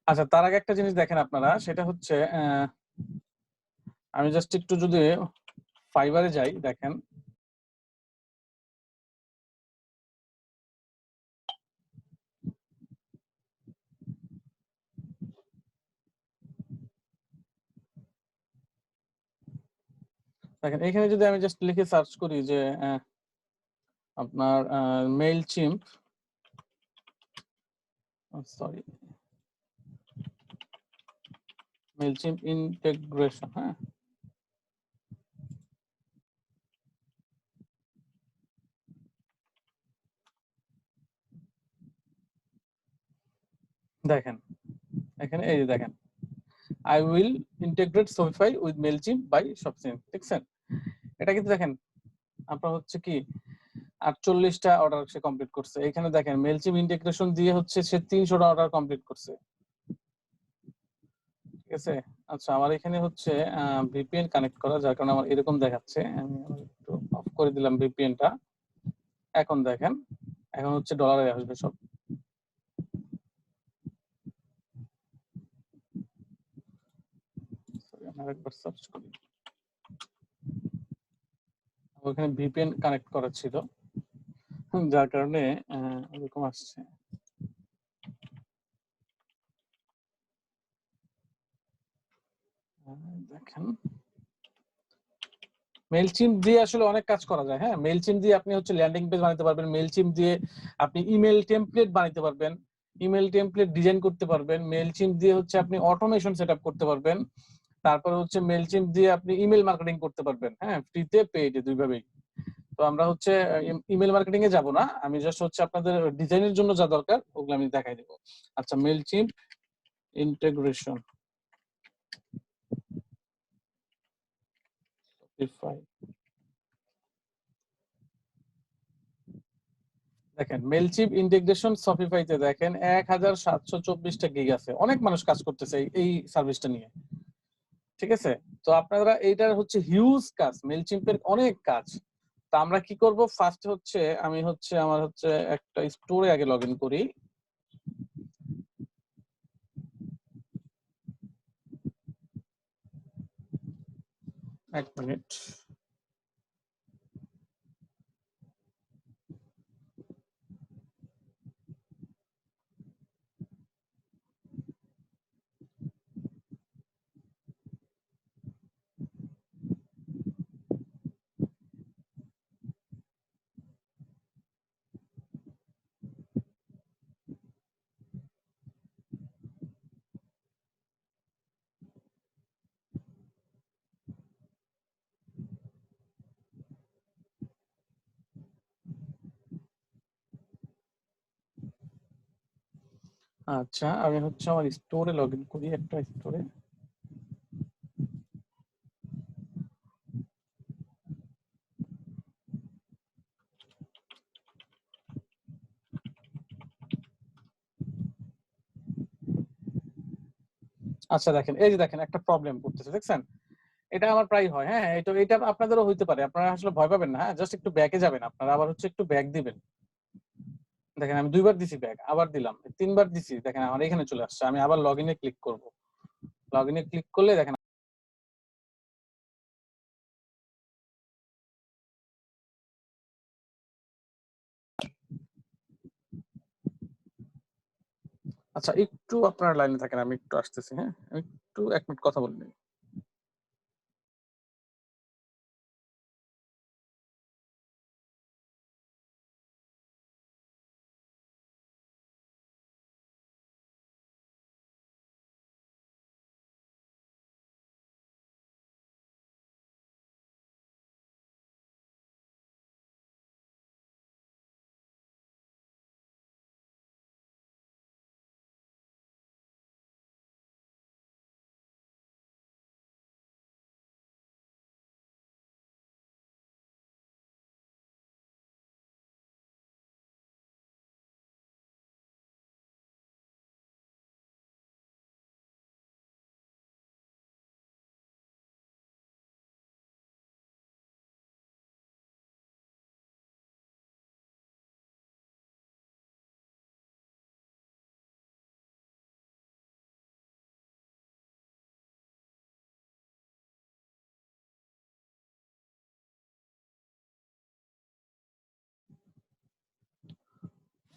আচ্ছা, তার আগে একটা জিনিস দেখেন আপনারা, সেটা হচ্ছে আমি জাস্ট একটু যদি ফাইবারে যাই, দেখেন দেখেন এখানে যদি আমি জাস্ট লিখে সার্চ করি যে আপনার মেইলচিম্প, সরি, মেইলচিম্প ইন্টিগ্রেশন, হ্যাঁ, দেখেন এখানে এই যে দেখেন I will integrate Shopify with Mailchimp by ShopSync, দেখছেন? এটা কিন্তু দেখেন আপনার হচ্ছে কি 48টা অর্ডার সে কমপ্লিট করছে। এখানে দেখেন মেইলচিম্প ইন্টিগ্রেশন দিয়ে হচ্ছে সে 300টা অর্ডার কমপ্লিট করছে, ঠিক আছে? আচ্ছা, আমার এখানে হচ্ছে ভিপিএন কানেক্ট করা, যার কারণে আমার এরকম দেখাচ্ছে। আমি একটু অফ করে দিলাম ভিপিএনটা। এখন দেখেন, এখন হচ্ছে ডলারে আসবে সব। আরেকবার সার্চ করি। ওখানে ভিপিএন কানেক্ট করা ছিল, যার কারণে এরকম আসছে। দেখেন মেইলচিম্প দিয়ে আসলে অনেক কাজ করা যায়। হ্যাঁ, মেইলচিম্প দিয়ে আপনি হচ্ছে ল্যান্ডিং পেজ বানাতে পারবেন, মেইলচিম্প দিয়ে আপনি ইমেল টেমপ্লেট বানাতে পারবেন, ইমেল টেমপ্লেট ডিজাইন করতে পারবেন, মেইলচিম্প দিয়ে হচ্ছে আপনি অটোমেশন সেটআপ করতে পারবেন, তারপরে হচ্ছে মেইলচিম্প দিয়ে আপনি ইমেল মার্কেটিং করতে পারবেন, হ্যাঁ, ফ্রিতে পেইডে দুইভাবেই। তো আমরা হচ্ছে ইমেল মার্কেটিং এ যাব না, আমি জাস্ট হচ্ছে আপনাদের ডিজাইনের জন্য যা দরকার ওগুলো আমি দেখাই দেব। আচ্ছা, মেইলচিম্প ইন্টিগ্রেশন শপিফাই, দেখেন মেইলচিম্প ইন্টিগ্রেশন শপিফাইতে দেখেন 1724টা গিগ আছে। অনেক মানুষ কাজ করতেছে এই সার্ভিসটা নিয়ে, ঠিক আছে? তো আপনারা এইটার হচ্ছে হিউজ কাজ, মেইলচিম্পের অনেক কাজ। তো আমরা কি করব, ফার্স্ট হচ্ছে আমি হচ্ছে আমার হচ্ছে একটা স্টোরে আগে লগ ইন করি। এক মিনিট। আচ্ছা, আমি হচ্ছে আমার স্টোরে লগ ইন করি, একটা স্টোরে। আচ্ছা দেখেন, এই যে দেখেন একটা প্রবলেম করতেছে, দেখছেন? এটা আমার প্রায় হয়। হ্যাঁ, এটা আপনাদেরও হইতে পারে, আপনারা আসলে ভয় পাবেন না। হ্যাঁ, জাস্ট একটু ব্যাকে যাবেন, আপনারা আবার হচ্ছে একটু ব্যাক দিবেন। দেখেন আমি 2 বার দিছি ব্যাক, আবার দিলাম, 3 বার দিছি, দেখেন আমার এখানে চলে আসছে। আমি আবার লগ ইনে ক্লিক করব। লগ ইনে ক্লিক করলে দেখেন। আচ্ছা, একটু আপনারা লাইনে থাকেন, আমি একটু আসতেছি। হ্যাঁ, আমি একটু 1 মিনিট কথা বলে নিই।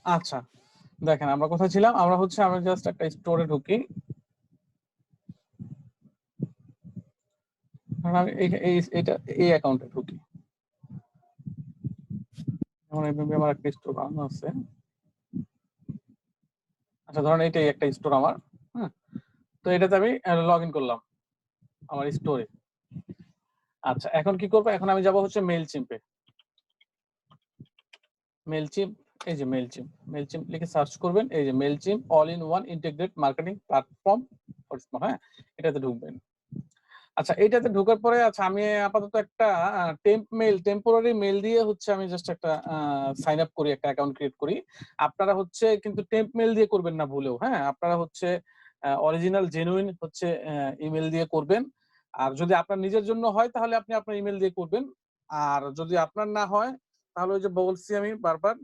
আচ্ছা দেখেন আমরা কোথায় ছিলাম, আমরা হচ্ছে আমরা জাস্ট একটা স্টোরে ঢুকি। আমি এটা এই অ্যাকাউন্টে ঢুকি, যেমন এইভাবে আমার একটা স্টোর বানানো আছে। আচ্ছা ধরেন এটাই একটা স্টোর আমার, হ্যাঁ। তো এটাতে আমি লগ ইন করলাম আমার স্টোরে। আচ্ছা এখন কি করবো, এখন আমি যাব হচ্ছে মেইল চিম্পে। মেইলচিম্প, এই যে মেইলচিম্প, মেইলচিম্প লিখে সার্চ করবেন, এই যে Mailchimp all in one integrate marketing platform for small, হ্যাঁ এটাতে ঢুকবেন। আচ্ছা এইটাতে ঢোকার পরে আচ্ছা আমি আপাতত একটা টেম্পোরারি মেইল দিয়ে হচ্ছে আমি জাস্ট একটা সাইন আপ করি, একটা অ্যাকাউন্ট ক্রিয়েট করি। আপনারা হচ্ছে কিন্তু টেম্প মেইল দিয়ে করবেন না ভুলেও, হ্যাঁ আপনারা হচ্ছে অরিজিনাল জেনুইন হচ্ছে ইমেল দিয়ে করবেন। আর যদি আপনার নিজের জন্য হয় তাহলে আপনি আপনার ইমেল দিয়ে করবেন। আর যদি আপনার না হয় তাহলে ওই যে বলছি আমি বারবার,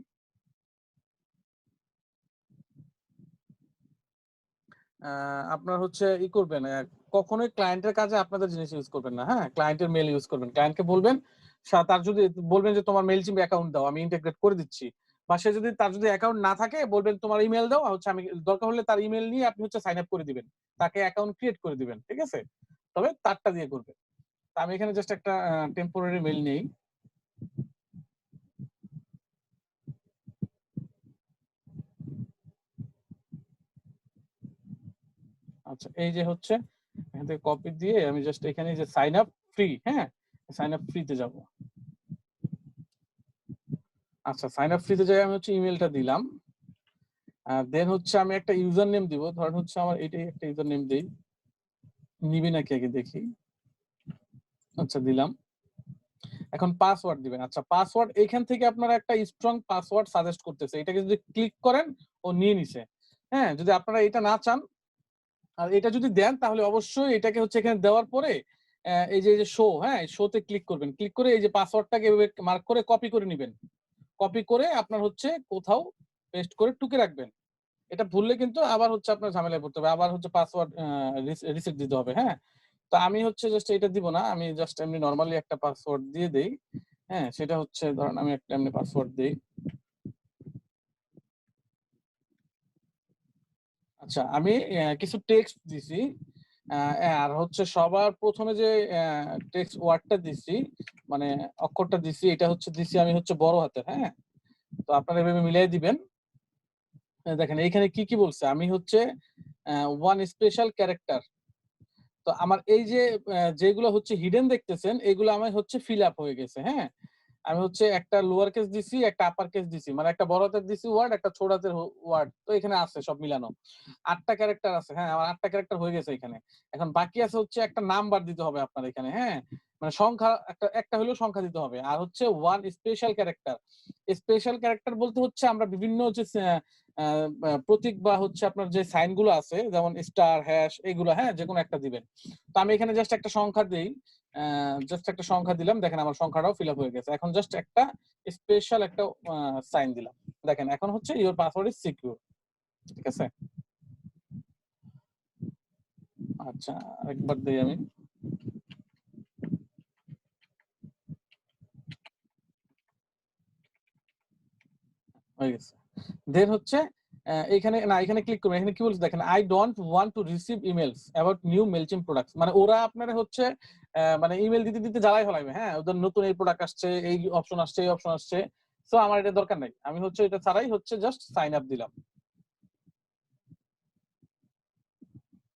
আপনার হচ্ছে করবেন, কখনোই ক্লায়েন্টের কাজে আপনাদের জিনিস ইউজ করবেন না, হ্যাঁ ক্লায়েন্টের মেল ইউজ করবেন। ক্লায়েন্টকে বলবেন, তার যদি বলবেন যে তোমার মেইলচিম্প অ্যাকাউন্ট দাও, আমি ইন্টিগ্রেট করে দিচ্ছি। বা সে যদি তার যদি অ্যাকাউন্ট না থাকে বলবেন তোমার ইমেল দাও, হচ্ছে আমি দরকার হলে তার ইমেল নিয়ে আপনি হচ্ছে সাইন আপ করে দিবেন, তাকে অ্যাকাউন্ট ক্রিয়েট করে দিবেন, ঠিক আছে। তবে তারটা দিয়ে করবেন। তো আমি এখানে জাস্ট একটা টেম্পোরারি মেইল নেই। আচ্ছা এই যে হচ্ছে এখান থেকে কপি দিয়ে আমি জাস্ট এখানে যে সাইন আপ ফ্রি, হ্যাঁ সাইন আপ ফ্রিতে যাব। আচ্ছা সাইন আপ ফ্রিতে যাই, আমি হচ্ছে ইমেলটা দিলাম। দেন হচ্ছে আমি একটা ইউজার নেম দিব, ধরেন হচ্ছে আমার এটাই একটা ইউজার নেম দেই, নিবি নাকি আগে দেখি। আচ্ছা দিলাম। এখন পাসওয়ার্ড দিবেন। আচ্ছা পাসওয়ার্ড এখান থেকে আপনারা একটা স্ট্রং পাসওয়ার্ড সাজেস্ট করতেছে, এটাকে যদি ক্লিক করেন ও নিয়ে নিছে। হ্যাঁ যদি আপনারা এটা না চান আর এটা যদি দেন তাহলে অবশ্যই এটাকে হচ্ছে এখানে দেওয়ার পরে এই যে শো, হ্যাঁ শোতে ক্লিক করবেন, ক্লিক করে এই যে পাসওয়ার্ডটাকে এভাবে মার্ক করে কপি করে নেবেন। কপি করে আপনার হচ্ছে কোথাও পেস্ট করে টুকে রাখবেন। এটা ভুললে কিন্তু আবার হচ্ছে আপনার ঝামেলায় পড়তে হবে, আবার হচ্ছে পাসওয়ার্ড রিসেট দিতে হবে, হ্যাঁ। তো আমি হচ্ছে জাস্ট এটা দিব না, আমি জাস্ট এমনি নরমালি একটা পাসওয়ার্ড দিয়ে দেই। হ্যাঁ সেটা হচ্ছে ধরেন আমি একটা এমনি পাসওয়ার্ড দেই। আচ্ছা আমি কিছু টেক্সট দিছি, আর হচ্ছে সবার প্রথমে যে টেক্সট ওয়ার্ডটা দিছি, মানে অক্ষরটা দিছি, এটা হচ্ছে দিছি আমি হচ্ছে বড় হাতের, হ্যাঁ। তো আপনারা এভাবে মিলিয়ে দিবেন। দেখেন এইখানে কি কি বলছে, আমি হচ্ছে ওয়ান স্পেশাল ক্যারেক্টার। তো আমার এই যে যেগুলো হচ্ছে হিডেন দেখতেছেন এগুলো আমার হচ্ছে ফিল আপ হয়ে গেছে, হ্যাঁ। আমি হচ্ছে একটা লোয়ার কেস দিছি, একটা আপার কেস দিছি, মানে একটা বড় হাতের দিছি ওয়ার্ড, একটা ছোট হাতের ওয়ার্ড, তো এখানে আছে সব মিলানো। ৮টা ক্যারেক্টার আছে, হ্যাঁ আমার ৮টা ক্যারেক্টার হয়ে গেছে এখানে। এখন বাকি আছে হচ্ছে একটা নাম্বার দিতে হবে আপনার এখানে, হ্যাঁ মানে সংখ্যা একটা একটা হলেও সংখ্যা দিতে হবে। আর হচ্ছে one special character. Special character বলতে হচ্ছে আমরা বিভিন্ন হচ্ছে প্রতীক বা হচ্ছে আপনার যে সাইন গুলো আছে যেমন স্টার হ্যাশ এগুলো, হ্যাঁ যেকোনো একটা দিবেন। তো আমি এখানে জাস্ট একটা সংখ্যা দিই, জাস্ট একটা সংখ্যা দিলাম, দেখেন আমার সংখ্যাটাও ফিল আপ হয়ে গেছে। এখন জাস্ট একটা স্পেশাল একটা সাইন দিলাম, দেখেন এখন হচ্ছে ইওর পাসওয়ার্ড ইজ সিকিউর, ঠিক আছে। আচ্ছা আরেকবার দিই আমি, হয়ে গেছে। দেন হচ্ছে এখানে না এখানে ক্লিক করবেন, এখানে কি বলছে দেখেন, I don't want to receive emails about new Mailchimp products, মানে ওরা আপনারা হচ্ছে মানে ইমেল দিতে দিতে জ্বালাই ফেলাইবে, হ্যাঁ ওদের নতুন এই প্রোডাক্ট আসছে, এই অপশন আসছে, এই অপশন আসছে। সো আমার এটা দরকার নাই, আমি হচ্ছে এটা ছাড়াই হচ্ছে জাস্ট সাইন আপ দিলাম।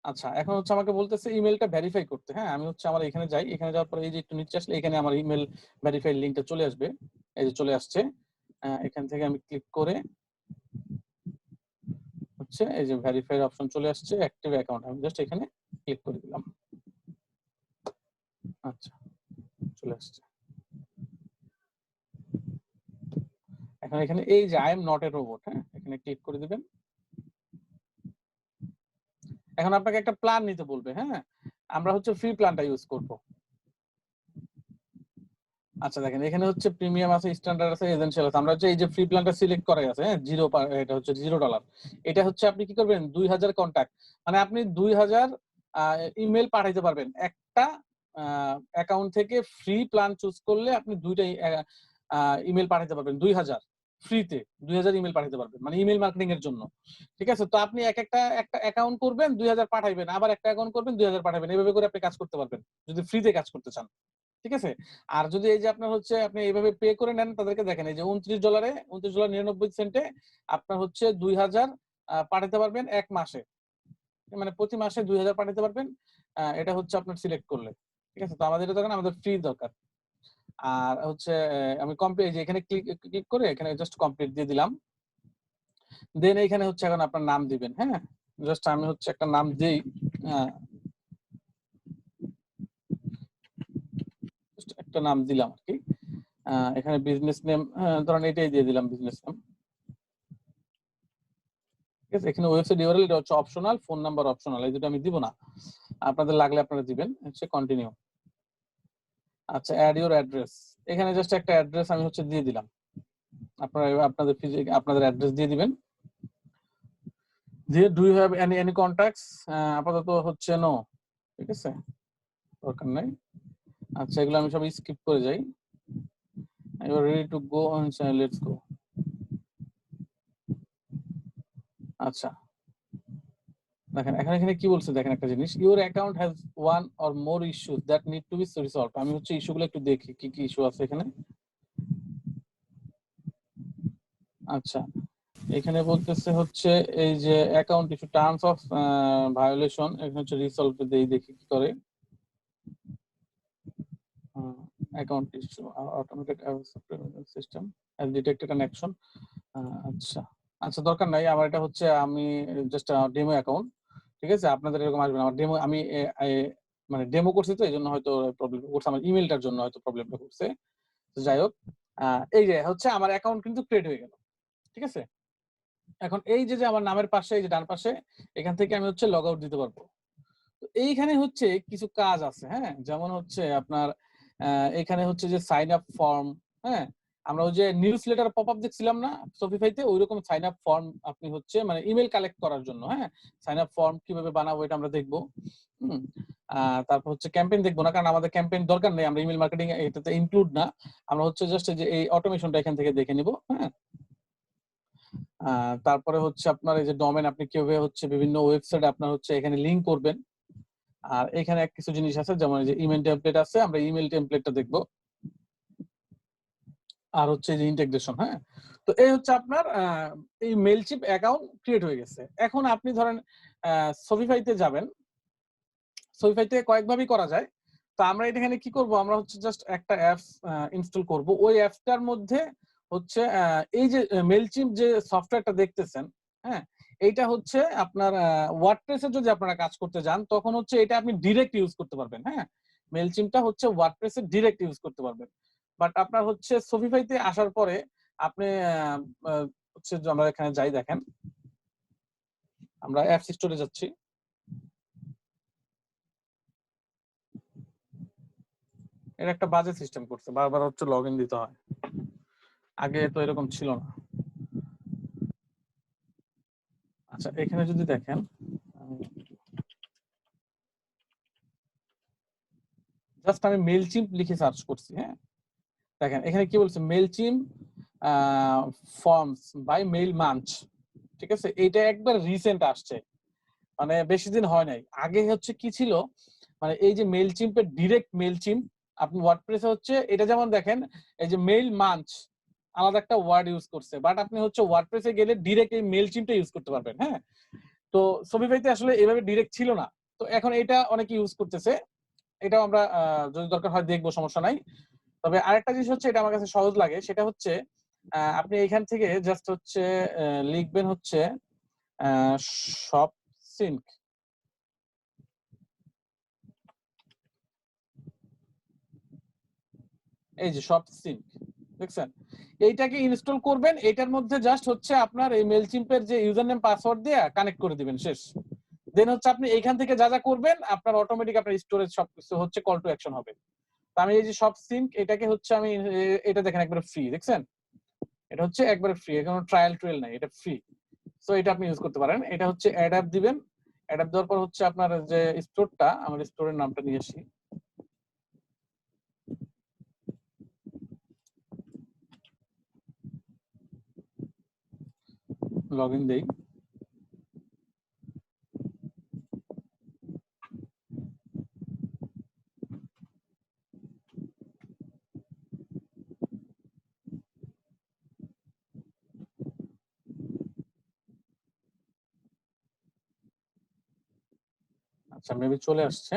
আচ্ছা এখন হচ্ছে আমাকে বলতেছে ইমেলটা ভেরিফাই করতে, হ্যাঁ আমি হচ্ছে আমার এখানে যাই, এখানে যাওয়ার পরে এই যে একটু নিচে আসলে এখানে আমার ইমেল ভেরিফাই লিঙ্কটা চলে আসবে, এই যে চলে আসছে। এখান থেকে আমি ক্লিক করে হচ্ছে এই যে ভেরিফাই অপশন চলে আসছে, অ্যাক্টিভ অ্যাকাউন্ট, আমি জাস্ট এখানে ক্লিক করে দিলাম। আচ্ছা চলে আসছে। এখন এখানে এই যে I am not a robot, হ্যাঁ এখানে ক্লিক করে দিবেন। এখন আপনাকে একটা প্ল্যান নিতে বলবে, হ্যাঁ আমরা হচ্ছে ফ্রি প্ল্যানটা ইউজ করব। আচ্ছা দেখেন এখানে হচ্ছে প্রিমিয়াম আছে, স্ট্যান্ডার্ড আছে, এসেনশিয়াল আছে। আমরা হচ্ছে এই যে ফ্রি প্ল্যানটা সিলেক্ট করা আছে, হ্যাঁ এটা হচ্ছে $0। এটা হচ্ছে আপনি কি করবেন 2000 কন্টাক্ট, মানে আপনি 2000 ইমেল পাঠাইতে পারবেন একটা অ্যাকাউন্ট থেকে। ফ্রি প্ল্যান চুজ করলে আপনি দুইটা ইমেল পাঠাইতে পারবেন 2000। ফ্রিতে 2000 ইমেল পাঠাতে পারবেন, মানে ইমেল মার্কেটিং এর জন্য। ঠিক আছে? তো আপনি একটা অ্যাকাউন্ট করবেন, 2000 পাঠাইবেন, আবার একটা অ্যাকাউন্ট করবেন, 2000 পাঠাবেন। এভাবে করে আপনি কাজ করতে পারবেন যদি ফ্রিতে কাজ করতে চান। ঠিক আছে? আর যদি এই যে আপনার হচ্ছে আপনি এইভাবে পে করে নেন তাদেরকে, দেখেন এই যে $29 $29.99 আপনার হচ্ছে 2000 পাঠাতে পারবেন 1 মাসে। মানে প্রতি মাসে 2000 পাঠাতে পারবেন। এটা হচ্ছে আপনার সিলেক্ট করলে। ঠিক আছে? তো আমাদের এটা দরকার না, আমাদের ফ্রি দরকার। আর হচ্ছে আমি এই যে এখানে ক্লিক করে এখানে জাস্ট কমপ্লিট দিয়ে দিলাম। দেন এইখানে হচ্ছে এখন আপনার নাম দিবেন, হ্যাঁ? জাস্ট আমি হচ্ছে একটা নাম দেই। জাস্ট একটা নাম দিলাম আরকি। এখানে বিজনেস নেম ধরেন এটাই দিয়ে দিলাম, বিজনেস নেম। ঠিক আছে? এখানে ওয়েবসাইট ইউআরএল এটা হচ্ছে অপশনাল, ফোন নাম্বার অপশনাল। এই দুটো আমি দিব না। আপনাদের লাগলে আপনারা দিবেন। হচ্ছে কন্টিনিউ। আচ্ছা, এড ইওর অ্যাড্রেস। এখানে জাস্ট একটা অ্যাড্রেস আমি হচ্ছে দিয়ে দিলাম। আপনারা আপনাদের অ্যাড্রেস দিয়ে দিবেন। দিয়ে do you have any contacts? আপাতত হচ্ছে নো। ঠিক আছে? দরকার নাই। আচ্ছা, এগুলো আমি সব স্কিপ করে যাই। You are ready to go, let's go. আচ্ছা, দেখেন এখানে কি বলছে, দেখেন একটা জিনিস, your account has one or more issues that need to be resolved. আমি হচ্ছে ইস্যুগুলো একটু দেখি কি কি ইস্যু আছে এখানে। আচ্ছা, এখানে বলতেছে হচ্ছে এই যে account issue, terms of violation, এখানে হচ্ছে রিসলভ দেই, দেখি কি করে। Account issue automated system has detected an action. আচ্ছা আচ্ছা, দরকার নাই আমার, এটা হচ্ছে আমি জাস্ট ডেমো অ্যাকাউন্ট। ঠিক আছে? আপনাদের এরকম আসবে না। আমার ডেমো আমি মানে ডেমো করছি, তো এই জন্য হয়তো প্রবলেম করছে, আমার ইমেলটার জন্য হয়তো প্রবলেমটা করছে। তো যাই হোক, এই যে হচ্ছে আমার অ্যাকাউন্ট কিন্তু ক্রিয়েট হয়ে গেল। ঠিক আছে? এখন এই যে আমার নামের পাশে, এই যে ডান পাশে, এখান থেকে আমি হচ্ছে লগ আউট দিতে পারবো। তো এইখানে হচ্ছে কিছু কাজ আছে, হ্যাঁ? যেমন হচ্ছে আপনার এখানে হচ্ছে যে সাইন আপ ফর্ম, হ্যাঁ? আমরা ওই যে নিউজ লেটার পপ আপ দেখছিলাম না শপিফাইতে, ওইরকম সাইন আপ ফর্ম আপনি হচ্ছে মানে ইমেল কালেক্ট করার জন্য, হ্যাঁ? সাইন আপ ফর্ম কিভাবে বানাবো এটা আমরা দেখবো। হুম। তারপর হচ্ছে ক্যাম্পেইন দেখবো না, কারণ আমাদের ক্যাম্পেইন দরকার নেই, আমরা ইমেল মার্কেটিং এটাতে ইনক্লুড না। আমরা হচ্ছে জাস্ট যে এই অটোমেশনটা এখান থেকে দেখে নিব, হ্যাঁ? তারপরে হচ্ছে আপনার এই যে ডোমেন, আপনি কিভাবে হচ্ছে বিভিন্ন ওয়েবসাইট আপনার হচ্ছে এখানে লিংক করবেন। আর এখানে কিছু জিনিস আছে, যেমন এই যে ইমেল টেমপ্লেট আছে, আমরা ইমেল টেমপ্লেটটা দেখবো। আর হচ্ছে যে ইন্টিগ্রেশন, হ্যাঁ? তো এই হচ্ছে আপনার এই মেইলচিম্প অ্যাকাউন্ট ক্রিয়েট হয়ে গেছে। এখন আপনি ধরেন শপিফাইতে যাবেন। শপিফাইতে কয়েকভাবেই করা যায়। তো আমরা এখানে কি করব, আমরা হচ্ছে জাস্ট একটা অ্যাপস ইনস্টল করব। ওই অ্যাপসটার মধ্যে হচ্ছে এই যে মেইলচিম্প যে সফটওয়্যারটা দেখতেছেন, হ্যাঁ? এইটা হচ্ছে আপনার ওয়ার্ডপ্রেসে যদি আপনারা কাজ করতে যান, তখন হচ্ছে এটা আপনি ডিরেক্ট ইউজ করতে পারবেন, হ্যাঁ? মেইলচিম্পটা হচ্ছে ওয়ার্ডপ্রেসে ডিরেক্ট ইউজ করতে পারবেন। বাট আপনার হচ্ছে শপিফাইতে আসার পরে আপনি হচ্ছে যে আমরা এখানে যাই, দেখেন আমরা অ্যাপস স্টোরে যাচ্ছি। এর একটা বাজে সিস্টেম করছে, বারবার হচ্ছে লগইন দিতে হয়। আগে তো এরকম ছিল না। আচ্ছা, এখানে যদি দেখেন, জাস্ট আমি মেইলচিম্প লিখে সার্চ করছি, হ্যাঁ? দেখেন এখানে কি বলছে, মেইলচিম্প ফর্মস বাই মেইল মাঞ্চ। ঠিক আছে? এটা একবার রিসেন্ট আসছে, মানে বেশি দিন হয় নাই। আগে হচ্ছে কি ছিল, মানে এই যে মেইলচিম্পের ডিরেক্ট মেইলচিম্প আপনি ওয়ার্ডপ্রেসে হচ্ছে এটা, যেমন দেখেন এই যে মেইল মাঞ্চ আলাদা একটা ওয়ার্ড ইউজ করছে, বাট আপনি হচ্ছে ওয়ার্ডপ্রেসে গেলে ডিরেক্ট এই মেইলচিম্পটা ইউজ করতে পারবেন, হ্যাঁ? তো শপিফাইতে আসলে এভাবে ডিরেক্ট ছিল না। তো এখন এটা অনেকে ইউজ করতেছে। এটাও আমরা যদি দরকার হয় দেখবো, সমস্যা নাই। তবে আরেকটা জিনিস হচ্ছে, এটা আমার কাছে সহজ লাগে, সেটা হচ্ছে আপনি এখান থেকে জাস্ট হচ্ছে লিখবেন হচ্ছে শপ সিঙ্ক। এই যে শপ সিঙ্ক, দেখছেন? এইটাকে ইনস্টল করবেন, এটার মধ্যে জাস্ট হচ্ছে আপনার এই মেইলচিম্পের যে ইউজার নেম পাসওয়ার্ড দিয়ে কানেক্ট করে দিবেন, শেষ। দেন হচ্ছে আপনি এইখান থেকে যা যা করবেন আপনার অটোমেটিক আপনার স্টোরেজ সবকিছু হচ্ছে কল টু অ্যাকশন হবে। তো আমি এই যে শপ সিঙ্ক, এটাকে হচ্ছে আমি এটা দেখেন একবারে ফ্রি, দেখছেন? এটা হচ্ছে একবারে ফ্রি, কোনো ট্রায়াল ট্রেল নাই, এটা ফ্রি। সো এটা আপনি ইউজ করতে পারেন। এটা হচ্ছে অ্যাড অ্যাপ দিবেন। অ্যাড অ্যাপ দেওয়ার পর হচ্ছে আপনার যে স্টোরটা, আমার স্টোরের নামটা নিয়ে আসি। লগ ইন দেই। আচ্ছা মেবি চলে আসছে,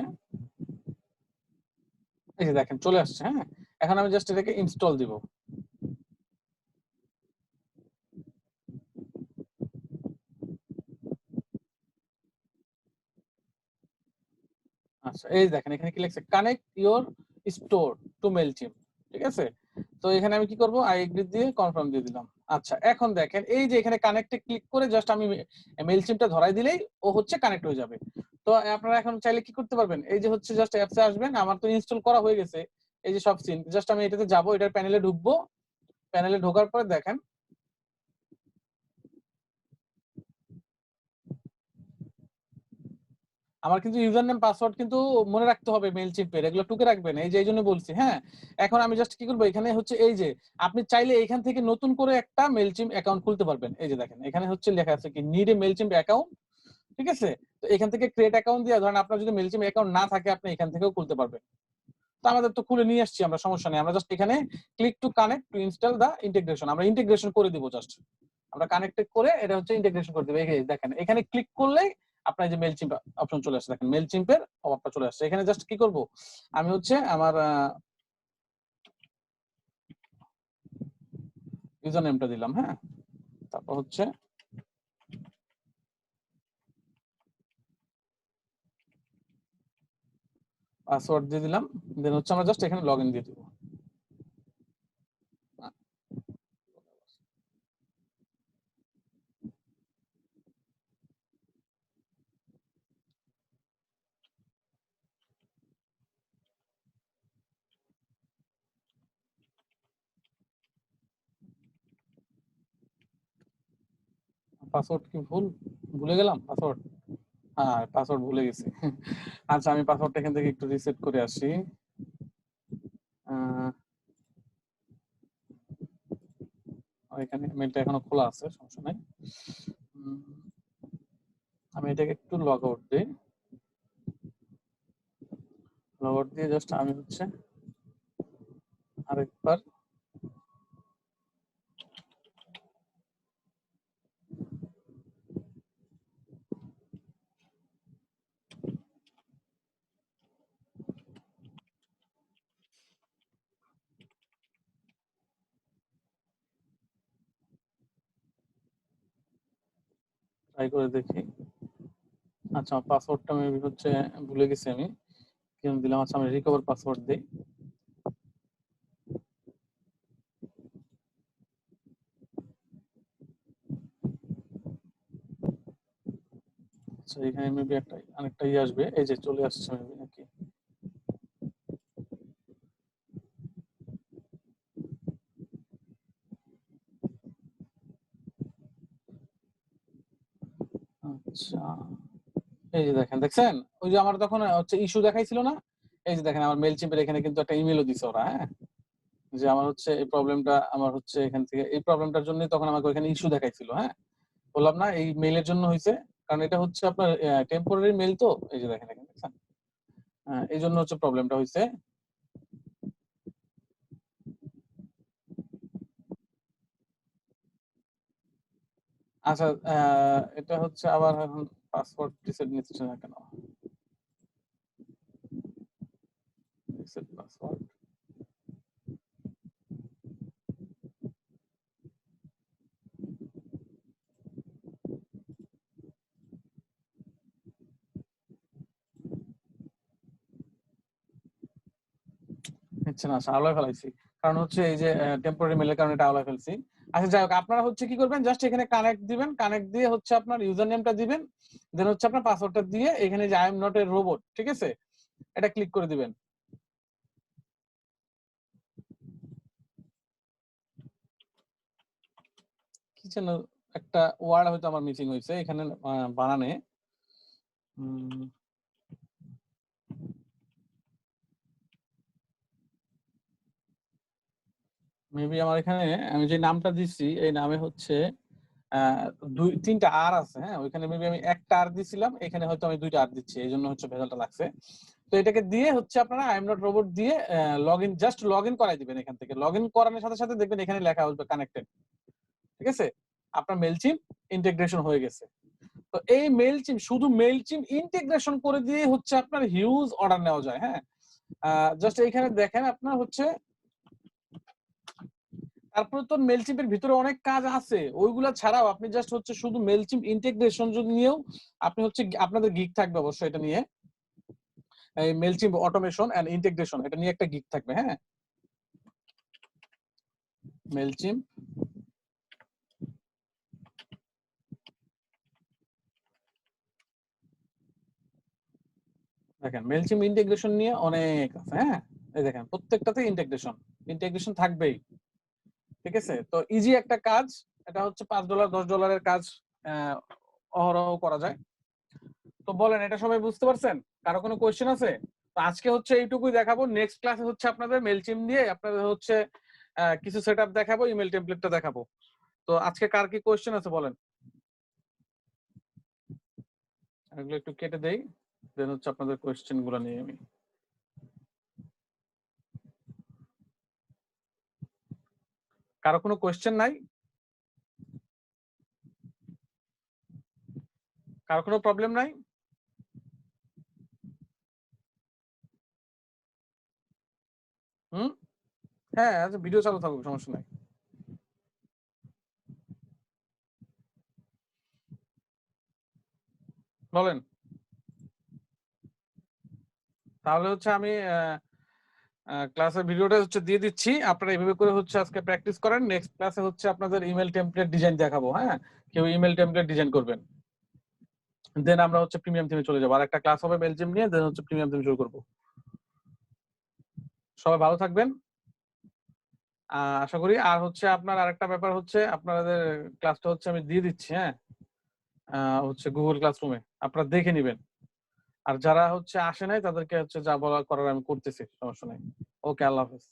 এই যে দেখেন চলে আসছে। হ্যাঁ, এখন আমি জাস্ট এটাকে ইনস্টল দিব। আচ্ছা এই দেখেন এখানে কি লিখছে, কানেক্ট ইওর স্টোর টু মেইলচিম্প। ঠিক আছে, তো এখানে আমি কি করব, আই এগ্রি দিয়ে কনফার্ম দিয়ে দিলাম। আচ্ছা এখন দেখেন এই যে এখানে কানেক্টে ক্লিক করে জাস্ট আমি মেইলচিম্পটা ধরাই দিলেই ও হচ্ছে কানেক্ট হয়ে যাবে। তো আপনারা এখন চাইলে কি করতে পারবেন, এই যে হচ্ছে জাস্ট অ্যাপসে আসবেন, আমার তো ইনস্টল করা হয়ে গেছে, এই যে সব সিন, জাস্ট আমি এটাতে যাব, এটার প্যানেলে ঢুকবো, প্যানেলে ঢোকার পরে দেখেন আমার কিন্তু ইউজার নেম পাসওয়ার্ড কিন্তু মনে রাখতে হবে মেইলচিম্পের, এগুলো টুকে রাখবেন, এই যে এই জন্য বলছি। হ্যাঁ, এখন আমি জাস্ট কি করবো, এখানে হচ্ছে এই যে আপনি চাইলে এখান থেকে নতুন করে একটা মেইলচিম্প অ্যাকাউন্ট খুলতে পারবেন। এই যে দেখেন এখানে হচ্ছে লেখা আছে কি নিড এ মেইলচিম্প অ্যাকাউন্ট। ঠিক আছে, তো এখান থেকে ক্রিয়েট অ্যাকাউন্ট দিয়ে ধরেন আপনার যদি মেইলচিম্প অ্যাকাউন্ট না থাকে আপনি এখান থেকেও খুলতে পারবেন। তো আমাদের তো খুলে নিয়ে আসছি আমরা, সমস্যা নেই, আমরা জাস্ট এখানে click to connect to install the integration, আমরা ইন্টিগ্রেশন করে দিব, জাস্ট আমরা কানেক্টেড করে এটা হচ্ছে ইন্টিগ্রেশন করে দিব। এই দেখেন এখানে ক্লিক করলেই আপনার যে মেইলচিম্প অপশন চলে আসছে, দেখেন মেইলচিম্পের পপআপটা চলে আসছে। এখানে জাস্ট কি করব, আমি হচ্ছে আমার ইউজার নেমটা দিলাম। হ্যাঁ, তারপর হচ্ছে পাসওয়ার্ড দিয়ে দিলাম, দেন হচ্ছে আমরা জাস্ট এখানে লগইন দিয়ে দিব। পাসওয়ার্ড কি ভুলে গেলাম পাসওয়ার্ড, হ্যাঁ পাসওয়ার্ড ভুলে গেছি। আচ্ছা আমি পাসওয়ার্ডটা এখান থেকে একটু রিসেট করে আসি। এখানে মেলটা এখনো খোলা আছে, সমস্যা নাই। আমি এটাকে একটু লগ আউট দিই, লগ আউট দিয়ে জাস্ট আমি হচ্ছে আরেকবার ট্রাই করে দেখি। আচ্ছা পাসওয়ার্ডটা মেবি হচ্ছে ভুলে গেছি আমি, কি দিলাম। আচ্ছা আমি রিকভার পাসওয়ার্ড দিই। আচ্ছা এখানে মেবি একটা আরেকটা আসবে, এই যে চলে আসছে মেবি নাকি। আচ্ছা এই যে দেখেন, দেখছেন ওই যে আমার তখন হচ্ছে ইস্যু দেখাইছিল না, এই যে দেখেন আমার মেইলচিম্পের এখানে কিন্তু একটা ইমেলও দিছে ওরা। হ্যাঁ, যে আমার হচ্ছে এই প্রবলেমটা, আমার হচ্ছে এখান থেকে এই প্রবলেমটার জন্যই তখন আমাকে ওখানে ইস্যু দেখাইছিল। হ্যাঁ, বললাম না এই মেইলের জন্য হয়েছে, কারণ এটা হচ্ছে আপনার টেম্পোরারি মেইল, তো এই যে দেখেন এখানে দেখছেন, এই জন্য হচ্ছে প্রবলেমটা হয়েছে। আচ্ছা এটা হচ্ছে আবার এখন পাসওয়ার্ড রিসেট নিচ্ছে না কেন, রিসেট পাসওয়ার্ড। নিচ্ছে না, আচ্ছা আলাদা ফেলাইছি, কারণ হচ্ছে এই যে টেম্পোরারি মেইলের কারণে এটা আলাদা ফেলছি। আচ্ছা যাই হোক, আপনারা হচ্ছে কি করবেন, জাস্ট এখানে কানেক্ট দিবেন, কানেক্ট দিয়ে হচ্ছে আপনার ইউজার নেমটা দিবেন, দেন হচ্ছে আপনার পাসওয়ার্ডটা দিয়ে এখানে যে I am not a robot, ঠিক আছে, এটা ক্লিক করে দিবেন। কি যেন একটা ওয়ার্ড হয়তো আমার মিসিং হয়েছে এখানে বানানে। মেবি আমার এখানে আমি যে নামটা দিচ্ছি এই নামে হচ্ছে দুই তিনটা আর আছে, হ্যাঁ ওইখানে মেবি আমি একটা আর দিছিলাম, এখানে হয়তো আমি দুইটা আর দিচ্ছি, এই জন্য হচ্ছে ভেজালটা লাগছে। তো এটাকে দিয়ে হচ্ছে আপনারা আই এম নট রোবট দিয়ে জাস্ট লগ ইন করাই দিবেন। এখান থেকে লগ ইন করানোর সাথে সাথে দেখবেন এখানে লেখা আসবে কানেক্টেড। ঠিক আছে, আপনার মেইলচিম ইন্টিগ্রেশন হয়ে গেছে। তো এই মেইলচিম, শুধু মেইলচিম ইন্টিগ্রেশন করে দিয়ে হচ্ছে আপনার হিউজ অর্ডার নেওয়া যায়। হ্যাঁ, জাস্ট এইখানে দেখেন আপনার হচ্ছে, তারপরে তো মেইলচিমের ভিতরে অনেক কাজ আছে, ওইগুলা ছাড়াও আপনি জাস্ট হচ্ছে শুধু মেইলচিম ইন্টিগ্রেশন যদি নিয়েও আপনি হচ্ছে আপনাদের গিগ থাকবে অবশ্যই এটা নিয়ে, এই মেইলচিম অটোমেশন এন্ড ইন্টিগ্রেশন এটা নিয়ে একটা গিগ থাকবে। হ্যাঁ, মেইলচিম দেখেন, মেইলচিম ইন্টিগ্রেশন নিয়ে অনেক আছে। হ্যাঁ, এই দেখেন প্রত্যেকটাতে ইন্টিগ্রেশন ইন্টিগ্রেশন থাকবেই। ঠিক আছে, তো ইজি একটা কাজ, এটা হচ্ছে $5 $10 কাজ, অহরহ করা যায়। তো বলেন, এটা সবাই বুঝতে পারছেন? কারো কোনো কোয়েশ্চেন আছে? তো আজকে হচ্ছে এইটুকুই দেখাবো, নেক্সট ক্লাসে হচ্ছে আপনাদের মেইলচিম দিয়ে আপনাদের হচ্ছে কিছু সেটআপ দেখাবো, ইমেল টেমপ্লেটটা দেখাবো। তো আজকে কার কি কোয়েশ্চেন আছে বলেন? এগুলো একটু কেটে দেই, দেন হচ্ছে আপনাদের কোয়েশ্চেন গুলো নিয়ে আমি। কারো কোনো কোয়েশ্চেন নাই? কারো কোনো প্রবলেম নাই? হুম, হ্যাঁ আচ্ছা, ভিডিও চালু থাকুক, সমস্যা নাই। বলেন, তাহলে হচ্ছে আমি ক্লাসের ভিডিওটা হচ্ছে দিয়ে দিচ্ছি, আপনারা এইভাবে করে হচ্ছে আজকে প্র্যাকটিস করেন। নেক্সট ক্লাসে হচ্ছে আপনাদের ইমেল টেমপ্লেট ডিজাইন দেখাবো। হ্যাঁ, কেউ ইমেল টেমপ্লেট ডিজাইন করবেন, দেন আমরা হচ্ছে প্রিমিয়াম থিমে চলে যাবো। আর একটা ক্লাস হবে বেলজিয়াম নিয়ে, দেন হচ্ছে প্রিমিয়াম থিম শুরু করবো। সবাই ভালো থাকবেন, আশা করি। আর হচ্ছে আপনার আরেকটা ব্যাপার হচ্ছে, আপনাদের ক্লাসটা হচ্ছে আমি দিয়ে দিচ্ছি। হ্যাঁ, হচ্ছে গুগল ক্লাসরুমে আপনারা দেখে নিবেন। আর যারা হচ্ছে আসে নাই তাদেরকে হচ্ছে যা বলার করার আমি করতেছি, সমস্যা নাই। ওকে, আল্লাহ হাফেজ।